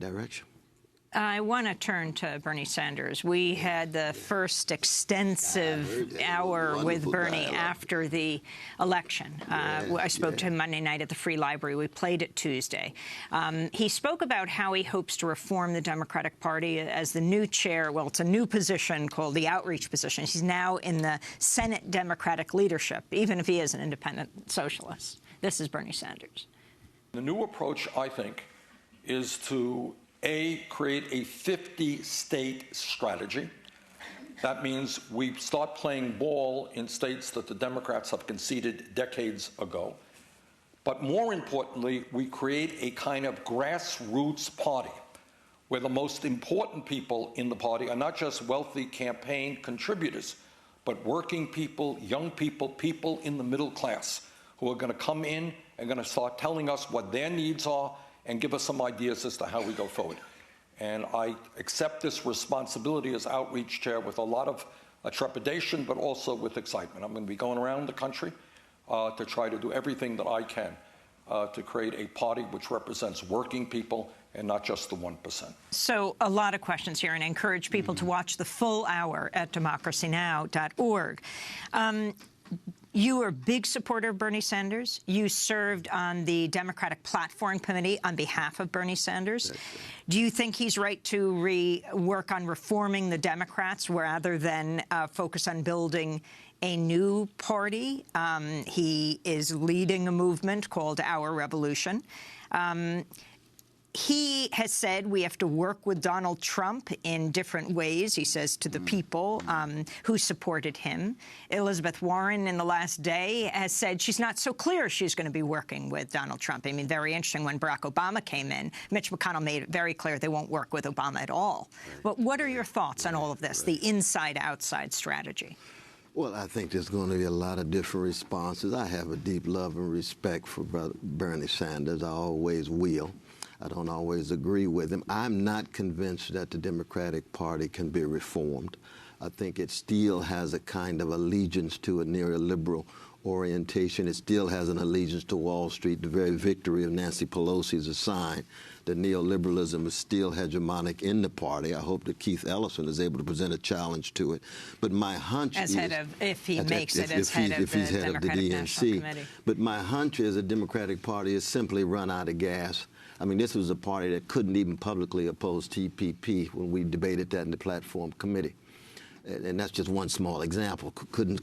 that direction. I want to turn to Bernie Sanders. We had the first extensive hour with Bernie after the election. I spoke to him Monday night at the Free Library. We played it Tuesday. He spoke about how he hopes to reform the Democratic Party as the new chair. Well, it's a new position called the outreach position. He's now in the Senate Democratic leadership, even if he is an independent socialist. This is Bernie Sanders. The new approach, I think, is to create a 50-state strategy. That means we start playing ball in states that the Democrats have conceded decades ago. But more importantly, we create a kind of grassroots party where the most important people in the party are not just wealthy campaign contributors, but working people, young people, people in the middle class who are going to come in and going to start telling us what their needs are and give us some ideas as to how we go forward. And I accept this responsibility as outreach chair with a lot of trepidation, but also with excitement. I'm going to be going around the country to try to do everything that I can to create a party which represents working people and not just the 1%. So a lot of questions here, and I encourage people to watch the full hour at democracynow.org. You are a big supporter of Bernie Sanders. You served on the Democratic Platform Committee on behalf of Bernie Sanders. Do you think he's right to work on reforming the Democrats rather than focus on building a new party? He is leading a movement called Our Revolution. He has said we have to work with Donald Trump in different ways, he says, to the people who supported him. Elizabeth Warren in the last day has said she's not so clear she's going to be working with Donald Trump. I mean, very interesting, when Barack Obama came in, Mitch McConnell made it very clear they won't work with Obama at all. But what are your thoughts on all of this, the inside-outside strategy? Well, I think there's going to be a lot of different responses. I have a deep love and respect for Bernie Sanders. I always will. I don't always agree with him. I'm not convinced that the Democratic Party can be reformed. I think it still has a kind of allegiance to a neoliberal orientation. It still has an allegiance to Wall Street. The very victory of Nancy Pelosi is a sign that neoliberalism is still hegemonic in the party. I hope that Keith Ellison is able to present a challenge to it. But my hunch is, if he's head of the DNC. But my hunch is the Democratic Party has simply run out of gas. I mean, this was a party that couldn't even publicly oppose TPP when we debated that in the platform committee. And that's just one small example. Couldn't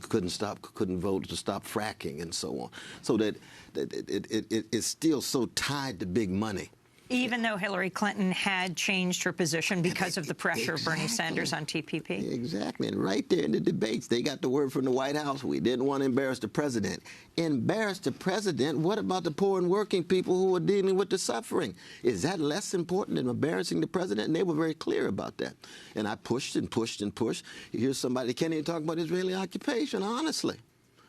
vote to stop fracking and so on. So that it's still so tied to big money. Even though Hillary Clinton had changed her position because of the pressure of Bernie Sanders on TPP? Exactly. And right there in the debates, they got the word from the White House. We didn't want to embarrass the president. Embarrass the president? What about the poor and working people who are dealing with the suffering? Is that less important than embarrassing the president? And they were very clear about that. And I pushed and pushed and pushed. Here's somebody that can't even talk about Israeli occupation, honestly.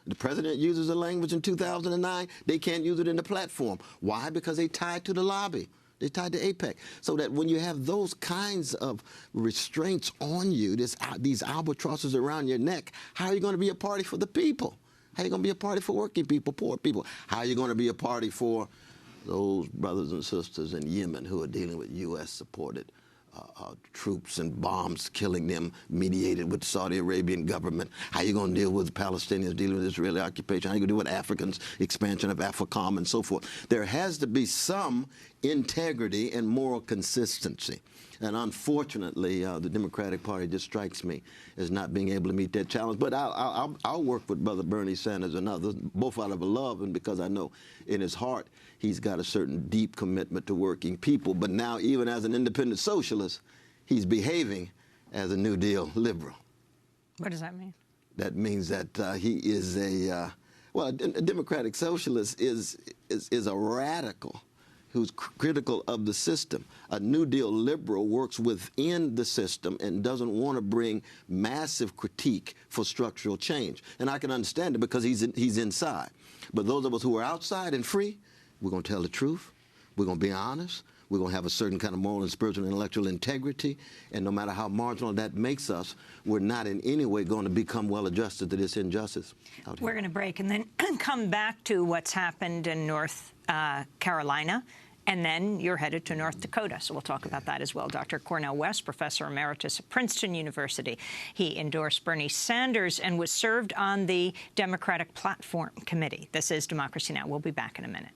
The president uses the language in 2009. They can't use it in the platform. Why? Because they tied to the lobby. They tied to AIPAC. So that when you have those kinds of restraints on you, these albatrosses around your neck, how are you going to be a party for the people? How are you going to be a party for working people, poor people? How are you going to be a party for those brothers and sisters in Yemen who are dealing with U.S.-supported troops and bombs killing them, mediated with the Saudi Arabian government? How are you going to deal with Palestinians dealing with Israeli occupation? How are you going to deal with Africans, expansion of AFRICOM and so forth? There has to be some integrity and moral consistency. And unfortunately, the Democratic Party just strikes me as not being able to meet that challenge. But I'll work with Brother Bernie Sanders and others, both out of love and because I know in his heart he's got a certain deep commitment to working people. But now, even as an independent socialist, he's behaving as a New Deal liberal. What does that mean? That means that he is a democratic socialist is a radical who's critical of the system. A New Deal liberal works within the system and doesn't want to bring massive critique for structural change. And I can understand it because he's inside. But those of us who are outside and free, we're going to tell the truth. We're going to be honest. We're going to have a certain kind of moral and spiritual and intellectual integrity. And no matter how marginal that makes us, we're not in any way going to become well-adjusted to this injustice out here. We're going to break and then come back to what's happened in North Carolina And then you're headed to North Dakota, so we'll talk about that as well. Dr. Cornel West, Professor Emeritus at Princeton University. He endorsed Bernie Sanders and was served on the Democratic Platform Committee. This is Democracy Now! We'll be back in a minute.